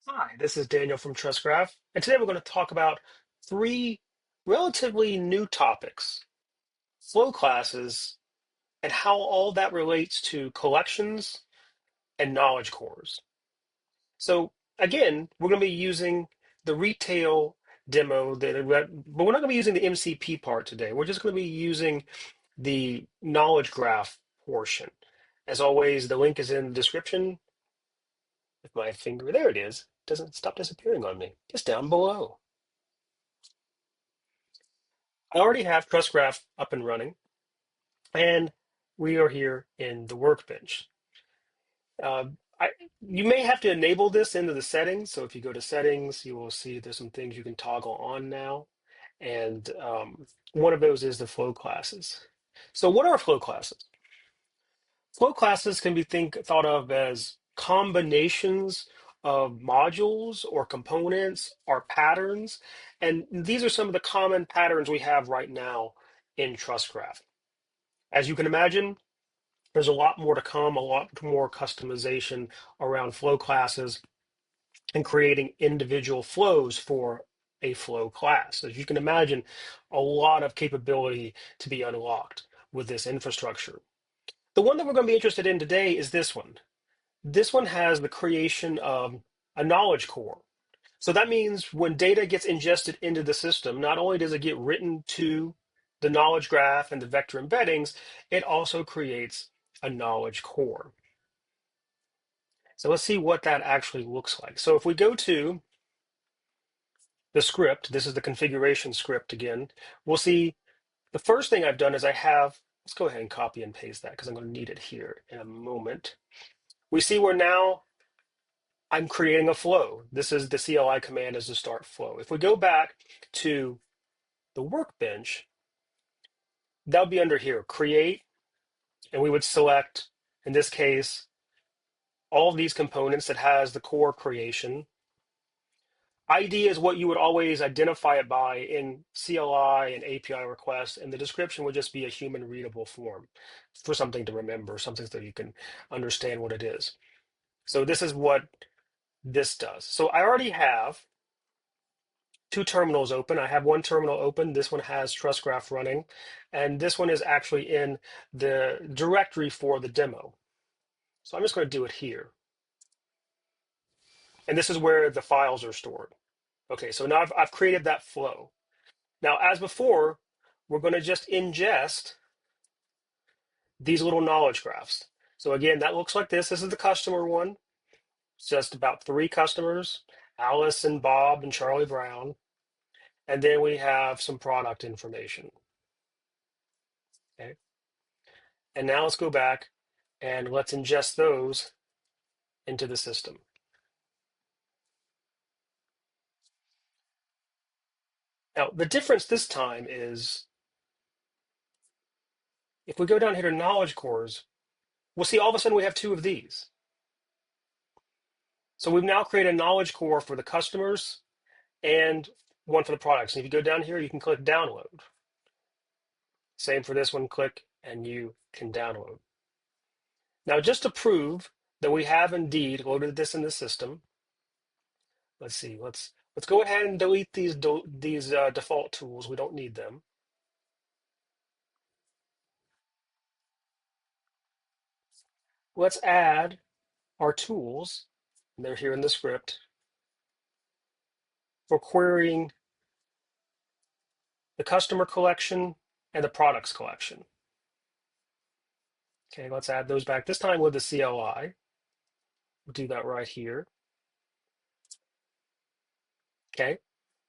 Hi, this is Daniel from TrustGraph, and today we're going to talk about three relatively new topics: flow classes and how all that relates to collections and knowledge cores. So again, we're going to be using the retail demo, but we're not going to be using the MCP part today. We're just going to be using the knowledge graph portion. As always, the link is in the description. If my finger, there it is, doesn't stop disappearing on me, just down below. I already have TrustGraph up and running, and we are here in the workbench. Uh, I, you may have to enable this into the settings. So if you go to settings, you will see there's some things you can toggle on now. And one of those is the flow classes. So what are flow classes? Flow classes can be thought of as combinations of modules or components or patterns. And these are some of the common patterns we have right now in TrustGraph. As you can imagine, there's a lot more to come, a lot more customization around flow classes and creating individual flows for a flow class. As you can imagine, a lot of capability to be unlocked with this infrastructure. The one that we're going to be interested in today is this one. This one has the creation of a knowledge core. So that means when data gets ingested into the system, not only does it get written to the knowledge graph and the vector embeddings, it also creates a knowledge core. So let's see what that actually looks like. So if we go to the script, this is the configuration script again, we'll see the first thing I've done is let's go ahead and copy and paste that because I'm going to need it here in a moment. We see where now I'm creating a flow. This is the CLI command is to start flow. If we go back to the workbench, that would be under here, create, and we would select, in this case, all of these components that has the core creation. ID is what you would always identify it by in CLI and API requests, and the description would just be a human readable form for something to remember, something so you can understand what it is. So this is what this does. So I already have two terminals open. I have one terminal open. This one has TrustGraph running, and this one is actually in the directory for the demo. So I'm just going to do it here. And this is where the files are stored. Okay, so now I've created that flow. Now, as before, we're going to just ingest these little knowledge graphs. So again, that looks like this. This is the customer one. It's just about three customers, Alice and Bob and Charlie Brown. And then we have some product information. Okay. And now let's go back and let's ingest those into the system. Now, the difference this time is if we go down here to knowledge cores, we'll see all of a sudden we have two of these. So we've now created a knowledge core for the customers and one for the products. And if you go down here, you can click download. Same for this one, click and you can download. Now, just to prove that we have indeed loaded this in the system, let's see, let's go ahead and delete these default tools. We don't need them. Let's add our tools, and they're here in the script, for querying the customer collection and the products collection. Okay, let's add those back, this time with the CLI. We'll do that right here. Okay,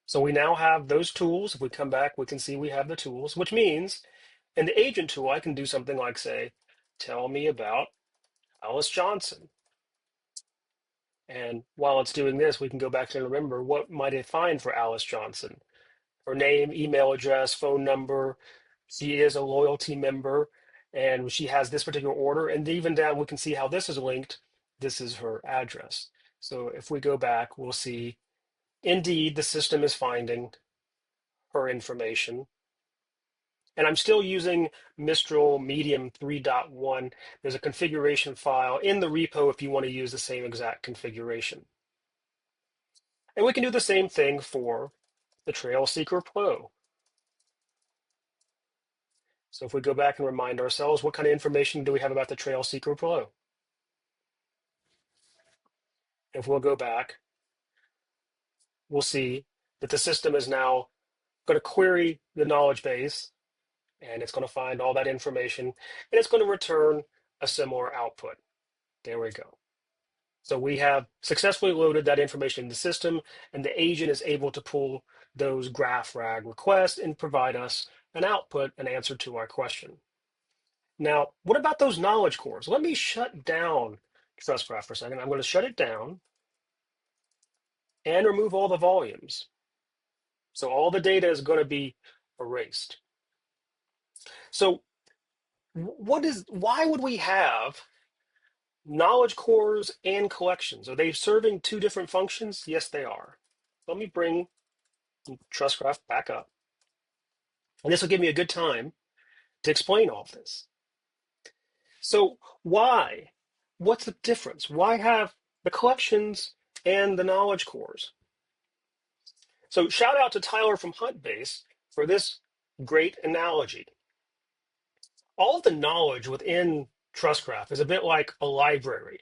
so we now have those tools. If we come back, we can see we have the tools, which means in the agent tool, I can do something like say, tell me about Alice Johnson. And while it's doing this, we can go back and remember what might it find for Alice Johnson. Her name, email address, phone number. She is a loyalty member and she has this particular order. And even down, we can see how this is linked. This is her address. So if we go back, we'll see indeed the system is finding her information. And I'm still using Mistral Medium 3.1. There's a configuration file in the repo if you want to use the same exact configuration. And we can do the same thing for the Trail Seeker Pro. So if we go back and remind ourselves, what kind of information do we have about the Trail Seeker Pro? If we'll go back, we'll see that the system is now going to query the knowledge base, and it's going to find all that information, and it's going to return a similar output. There we go. So we have successfully loaded that information in the system, and the agent is able to pull those graph rag requests and provide us an output, an answer to our question. Now, what about those knowledge cores? Let me shut down TrustGraph for a second. I'm going to shut it down and remove all the volumes. So all the data is going to be erased. So why would we have knowledge cores and collections? Are they serving two different functions? Yes, they are. Let me bring TrustGraph back up. And this will give me a good time to explain all of this. So why? What's the difference? Why have the collections and the knowledge cores? So shout out to Tyler from HuntBase for this great analogy. All of the knowledge within TrustGraph is a bit like a library.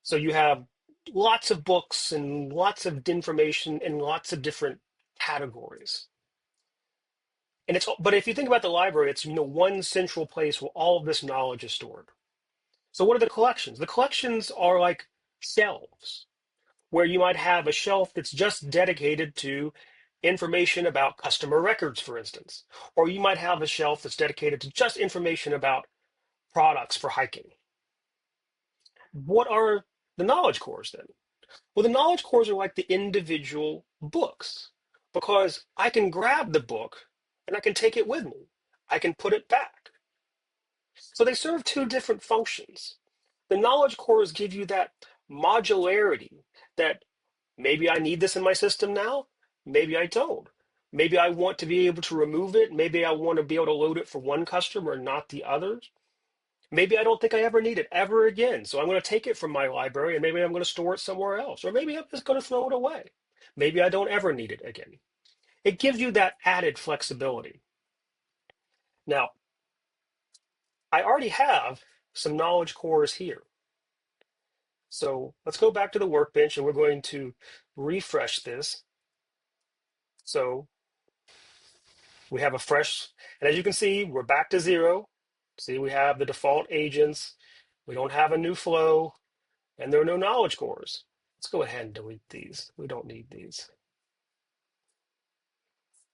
So you have lots of books and lots of information in lots of different categories. And but if you think about the library, it's one central place where all of this knowledge is stored. So what are the collections? The collections are like shelves, where you might have a shelf that's just dedicated to information about customer records, for instance. Or you might have a shelf that's dedicated to just information about products for hiking. What are the knowledge cores then? Well, the knowledge cores are like the individual books because I can grab the book and I can take it with me. I can put it back. So they serve two different functions. The knowledge cores give you that modularity that maybe I need this in my system now, maybe I don't. Maybe I want to be able to remove it. Maybe I want to be able to load it for one customer and not the others. Maybe I don't think I ever need it ever again. So I'm going to take it from my library and maybe I'm going to store it somewhere else. Or maybe I'm just going to throw it away. Maybe I don't ever need it again. It gives you that added flexibility. Now, I already have some knowledge cores here. So let's go back to the workbench and we're going to refresh this. So we have a fresh, and as you can see, we're back to 0. See, we have the default agents. We don't have a new flow, and there are no knowledge cores. Let's go ahead and delete these. We don't need these.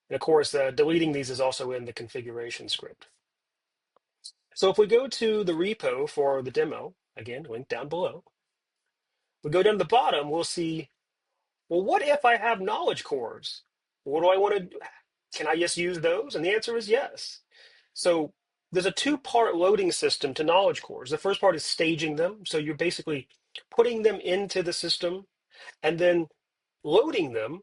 And of course, deleting these is also in the configuration script. So if we go to the repo for the demo, again, link down below, we go down to the bottom, we'll see, well, what if I have knowledge cores? What do I want to do? Can I just use those? And the answer is yes. So there's a two-part loading system to knowledge cores. The first part is staging them. So you're basically putting them into the system and then loading them,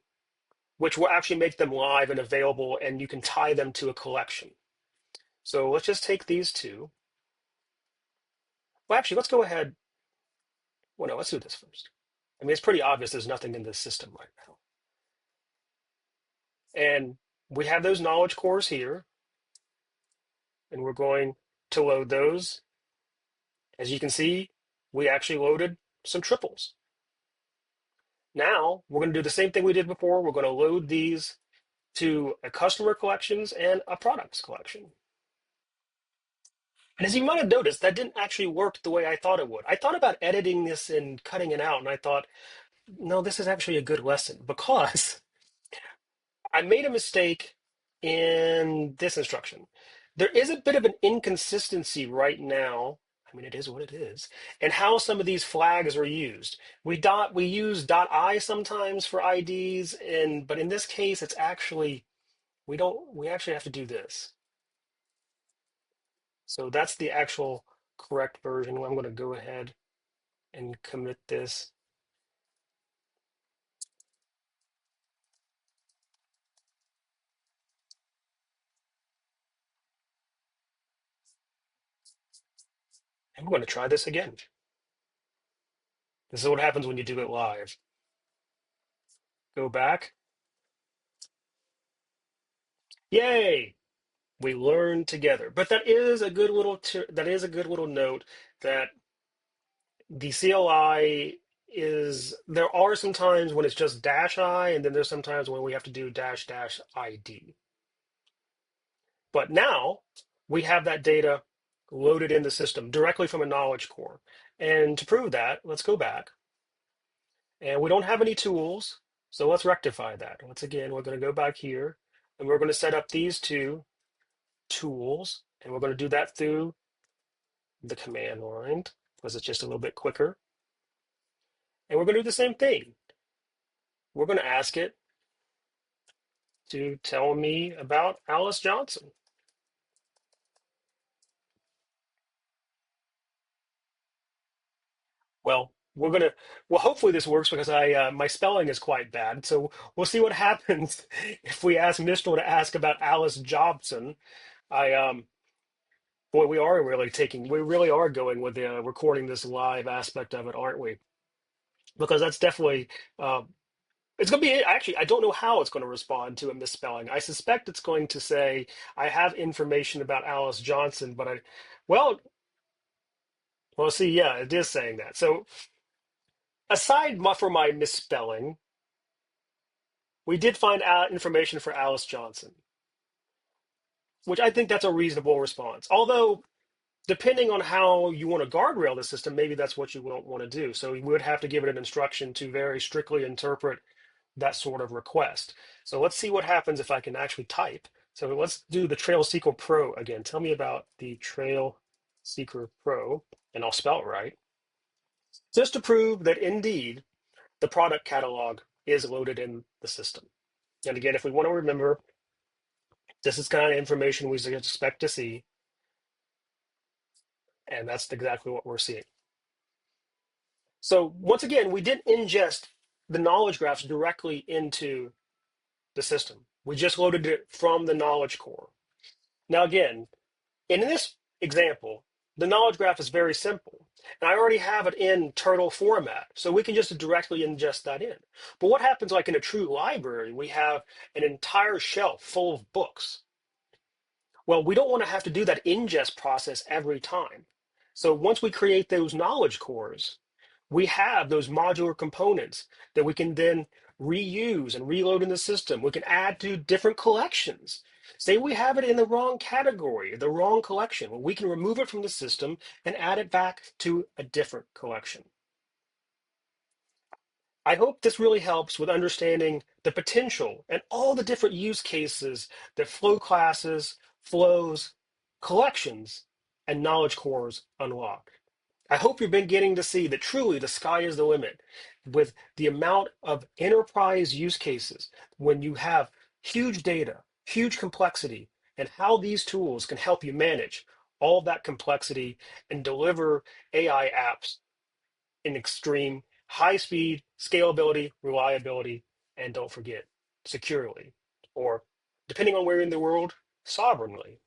which will actually make them live and available, and you can tie them to a collection. So let's just take these two. Well, actually, let's go ahead. Well, no, let's do this first. I mean, it's pretty obvious there's nothing in this system right now. And we have those knowledge cores here, and we're going to load those. As you can see, we actually loaded some triples. Now, we're going to do the same thing we did before. We're going to load these to a customer collections and a products collection. And as you might have noticed, that didn't actually work the way I thought it would. I thought about editing this and cutting it out, and I thought, no, this is actually a good lesson because I made a mistake in this instruction. There is a bit of an inconsistency right now. I mean, it is what it is, and how some of these flags are used. We use .I sometimes for IDs, but in this case, it's actually we actually have to do this. So that's the actual correct version. I'm going to go ahead and commit this. And we're going to try this again. This is what happens when you do it live. Go back. Yay! We learned together. But that is a good little that is a good little note that the CLI is there are some times when it's just dash I, and then there's sometimes when we have to do dash dash ID. But now we have that data loaded in the system directly from a knowledge core. And to prove that, let's go back. And we don't have any tools, so let's rectify that. Once again, we're going to go back here, and we're going to set up these two tools, and we're going to do that through the command line because it's just a little bit quicker. And we're going to do the same thing. We're going to ask it to tell me about Alice Johnson. Well, hopefully this works because my spelling is quite bad. So we'll see what happens if we ask Mistral to ask about Alice Johnson. I boy, we really are going with the recording this live aspect of it, aren't we? Because that's definitely uh, it's going to be actually. I don't know how it's going to respond to a misspelling. I suspect it's going to say, "I have information about Alice Johnson," but well, see, yeah, it is saying that. So aside from my misspelling, we did find out information for Alice Johnson, which I think that's a reasonable response. Although, depending on how you want to guardrail the system, maybe that's what you don't want to do. So you would have to give it an instruction to very strictly interpret that sort of request. So let's see what happens if I can actually type. So let's do the Trail Seeker Pro again. Tell me about the Trail Seeker Pro, and I'll spell it right, just to prove that indeed the product catalog is loaded in the system. And again, if we want to remember, this is kind of information we expect to see, and that's exactly what we're seeing. So once again, we didn't ingest the knowledge graphs directly into the system. We just loaded it from the knowledge core. Now again, in this example, the knowledge graph is very simple. And I already have it in turtle format, so we can just directly ingest that in. But what happens like in a true library, we have an entire shelf full of books. Well, we don't want to have to do that ingest process every time. So once we create those knowledge cores, we have those modular components that we can then reuse and reload in the system. We can add to different collections. Say we have it in the wrong category, the wrong collection. Well, we can remove it from the system and add it back to a different collection. I hope this really helps with understanding the potential and all the different use cases that flow classes, flows, collections, and knowledge cores unlock. I hope you've been getting to see that truly the sky is the limit with the amount of enterprise use cases when you have huge data, huge complexity, and how these tools can help you manage all that complexity and deliver AI apps in extreme high speed, scalability, reliability, and don't forget, securely, or depending on where in the world, sovereignly.